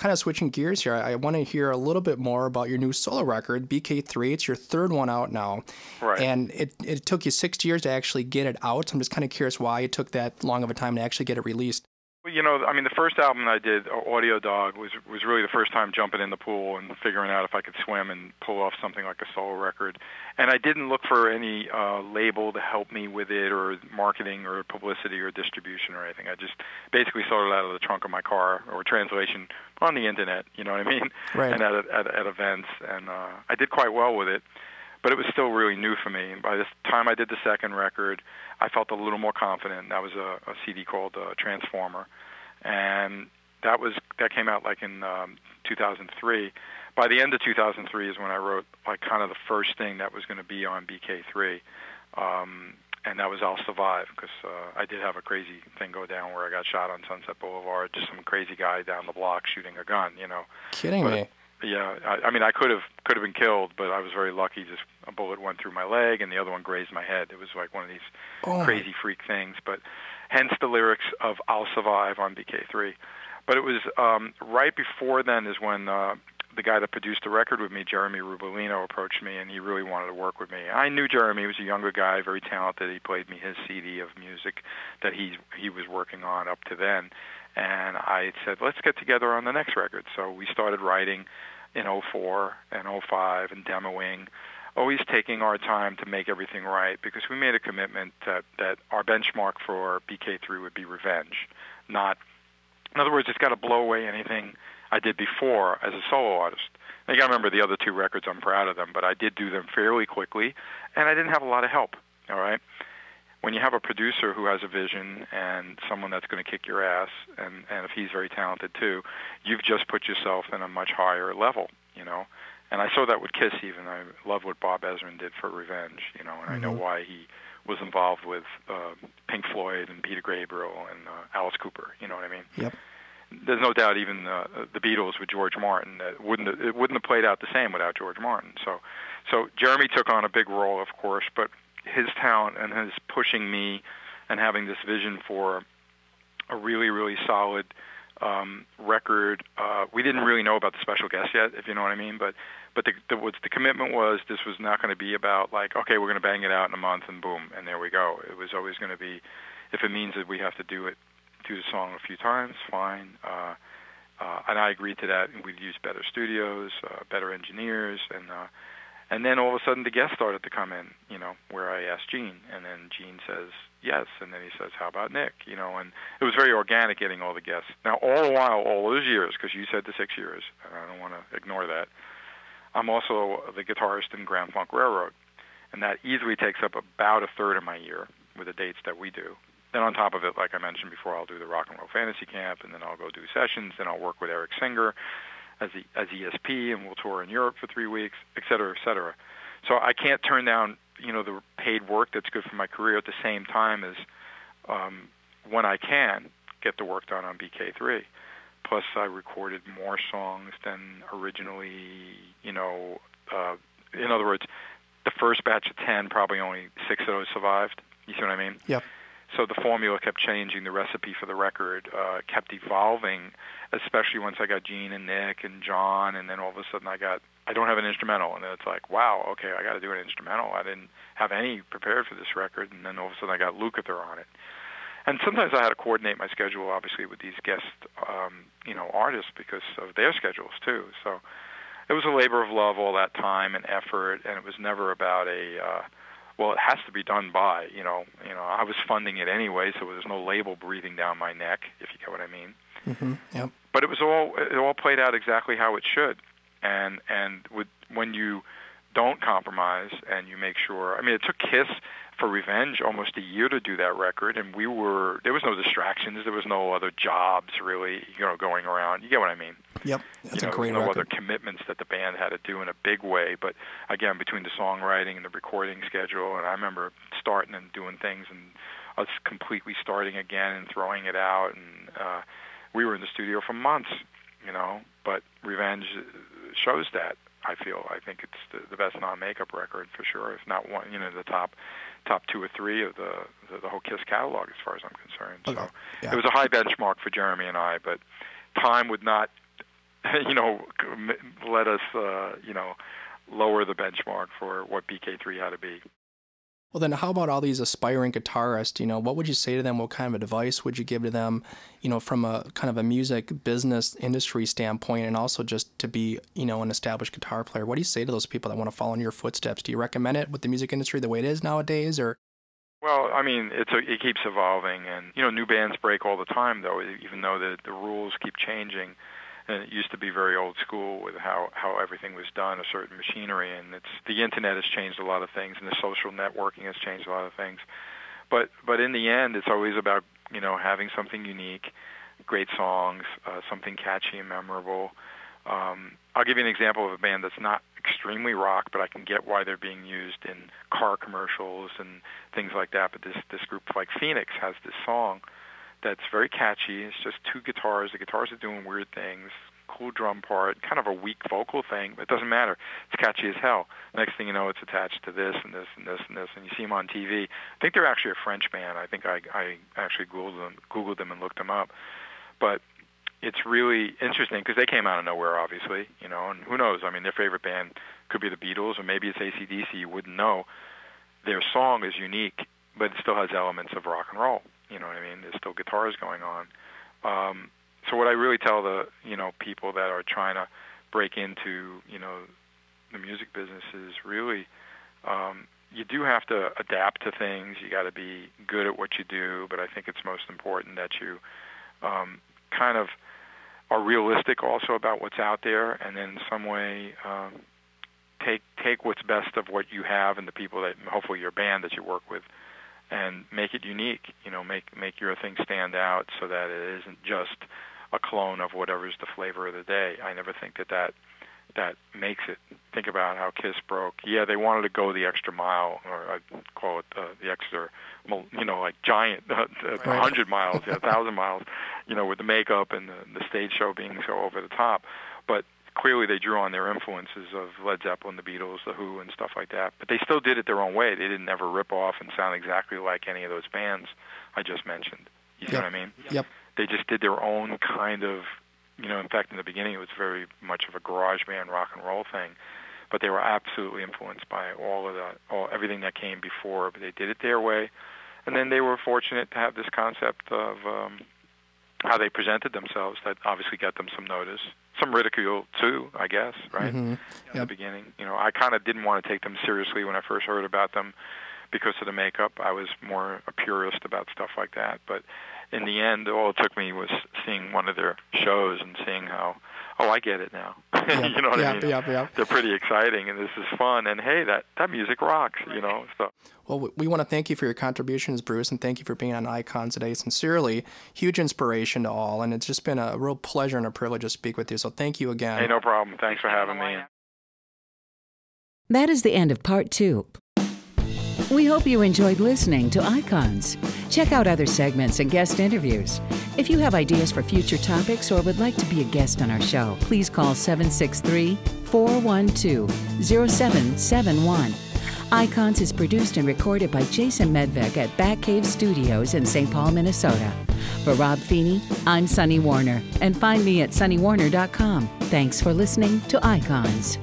kind of switching gears here. I want to hear a little bit more about your new solo record, BK3. It's your third one out now. Right. And it took you 6 years to actually get it out. I'm just kind of curious why it took that long of a time to actually get it released. Well, you know, I mean, the first album I did, Audio Dog, was really the first time jumping in the pool and figuring out if I could swim and pull off something like a solo record. And I didn't look for any label to help me with it, or marketing or publicity or distribution or anything. I just basically sold it out of the trunk of my car, or translation on the internet, you know what I mean? Right. And at events. And I did quite well with it. But it was still really new for me. And by the time I did the second record, I felt a little more confident. That was a CD called Transformer, and that came out like in 2003. By the end of 2003 is when I wrote like kind of the first thing that was going to be on BK3, and that was I'll Survive, because I did have a crazy thing go down where I got shot on Sunset Boulevard, just some crazy guy down the block shooting a gun, you know. Kidding me. Yeah, I mean, I could have been killed, but I was very lucky. Just a bullet went through my leg, and the other one grazed my head. It was like one of these crazy freak things. But hence the lyrics of "I'll Survive" on BK3. But it was right before then is when the guy that produced the record with me, Jeremy Rubolino, approached me, and he really wanted to work with me. I knew Jeremy. He was a younger guy, very talented. He played me his CD of music that he was working on up to then. And I said, let's get together on the next record. So we started writing in 04 and 05 and demoing, always taking our time to make everything right, because we made a commitment that our benchmark for BK3 would be revenge. Not, in other words, it's got to blow away anything I did before as a solo artist. Now, you got to remember the other two records, I'm proud of them, but I did do them fairly quickly, and I didn't have a lot of help, all right? When you have a producer who has a vision and someone that's going to kick your ass, and if he's very talented too, you've just put yourself in a much higher level, you know. And I saw that with Kiss even. I love what Bob Ezrin did for Revenge, you know, and I know why he was involved with Pink Floyd and Peter Gabriel and Alice Cooper, you know what I mean? Yep. There's no doubt even the Beatles with George Martin, it wouldn't have played out the same without George Martin. So Jeremy took on a big role, of course, but his talent and his pushing me and having this vision for a really, really solid record. We didn't really know about the special guest yet, if you know what I mean, but the commitment was this was not going to be about like, okay, we're going to bang it out in a month and boom, and there we go. It was always going to be, if it means that we have to do the song a few times, fine. And I agreed to that, and we'd use better studios, better engineers, and then all of a sudden the guests started to come in, you know, where I asked Gene, and then Gene says yes, and then he says, how about Nick, you know, and it was very organic getting all the guests. Now, all the while, all those years, because you said the 6 years, and I don't want to ignore that, I'm also the guitarist in Grand Funk Railroad, and that easily takes up about a third of my year with the dates that we do. Then on top of it, like I mentioned before, I'll do the Rock and Roll Fantasy Camp, and then I'll go do sessions, then I'll work with Eric Singer as ESP, and we'll tour in Europe for 3 weeks, et cetera, et cetera. So I can't turn down, you know, the paid work that's good for my career at the same time as when I can get the work done on BK3. Plus, I recorded more songs than originally, you know, in other words, the first batch of 10, probably only 6 of those survived. You see what I mean? Yep. So the formula kept changing, the recipe for the record kept evolving, especially once I got Gene and Nick and John, and then all of a sudden I don't have an instrumental, and then it's like, wow, okay, I got to do an instrumental. I didn't have any prepared for this record, and then all of a sudden I got Lukather on it. And sometimes I had to coordinate my schedule, obviously, with these guest, you know, artists because of their schedules too. So it was a labor of love, all that time and effort, and it was never about well, it has to be done by, you know, I was funding it anyway, so there's no label breathing down my neck, if you get what I mean. Mm-hmm. Yep. But it all played out exactly how it should, and when you don't compromise and you make sure. I mean, it took Kiss for Revenge almost a year to do that record, and there was no distractions, there was no other jobs really, you know, going around. You get what I mean? Yep, that's a great record. No other record. commitments that the band had to do in a big way, but again, between the songwriting and the recording schedule, and I remember starting and doing things and us completely starting again and throwing it out, and we were in the studio for months, you know, but Revenge shows that. I think it's the best non-makeup record for sure, if not one, you know, the top 2 or 3 of the whole Kiss catalog as far as I'm concerned. So yeah. It was a high benchmark for Jeremy and I, but time would not let us, lower the benchmark for what BK3 had to be. Well, then how about all these aspiring guitarists? What would you say to them? What kind of advice would you give to them, from a kind of a music business industry standpoint, and also just to be, an established guitar player? What do you say to those people that want to follow in your footsteps? Do you recommend it with the music industry the way it is nowadays, or? Well, I mean, it keeps evolving, and new bands break all the time, though. Even though the rules keep changing, and it used to be very old school with how everything was done, a certain machinery, and the internet has changed a lot of things, and the social networking has changed a lot of things. But in the end, it's always about having something unique, great songs, something catchy and memorable. I'll give you an example of a band that's not extremely rock, but I can get why they're being used in car commercials and things like that. But this group like Phoenix has this song that's very catchy. It's just two guitars. The guitars are doing weird things, cool drum part, kind of a weak vocal thing, but it doesn't matter. It's catchy as hell. Next thing you know, it's attached to this and this and this and this, and you see them on TV. I think they're actually a French band. I think I actually Googled them and looked them up. But it's really interesting because they came out of nowhere, obviously, and who knows? I mean, their favorite band could be the Beatles, or maybe it's AC/DC. You wouldn't know. Their song is unique, but it still has elements of rock and roll. You know what I mean? There's still guitars going on. So what I really tell the people that are trying to break into the music business is really you do have to adapt to things. You got to be good at what you do, but I think it's most important that you kind of are realistic also about what's out there, and then in some way take what's best of what you have and the people that hopefully your band that you work with, and make it unique. Make your thing stand out so that it isn't just a clone of whatever's the flavor of the day. I never think that makes it. Think about how Kiss broke. Yeah, they wanted to go the extra mile, or I call it the extra, like giant, 100 miles, 1,000 miles, with the makeup and the stage show being so over the top. But clearly they drew on their influences of Led Zeppelin, the Beatles, the Who, and stuff like that. But they still did it their own way. They didn't ever rip off and sound exactly like any of those bands I just mentioned. You see what I mean? Yep. They just did their own kind of, in fact, in the beginning it was very much of a garage band rock and roll thing. But they were absolutely influenced by everything that came before. But they did it their way. And then they were fortunate to have this concept of how they presented themselves that obviously got them some notice. Some ridicule, too, I guess, right? Mm-hmm. In the beginning. I kind of didn't want to take them seriously when I first heard about them because of the makeup. I was more a purist about stuff like that. But in the end, all it took me was seeing one of their shows and seeing how, I get it now. You know what I mean? Yeah. They're pretty exciting, and this is fun. And, hey, that music rocks, So. Well, we want to thank you for your contributions, Bruce, and thank you for being on Icons today. Sincerely, huge inspiration to all, and it's just been a real pleasure and a privilege to speak with you. So thank you again. Hey, no problem. Thanks for having me. That is the end of part 2. We hope you enjoyed listening to Icons. Check out other segments and guest interviews. If you have ideas for future topics or would like to be a guest on our show, please call 763-412-0771. Icons is produced and recorded by Jason Medvec at Batcave Studios in St. Paul, Minnesota. For Rob Feeney, I'm Sunny Warner, and find me at sunnywarner.com. Thanks for listening to Icons.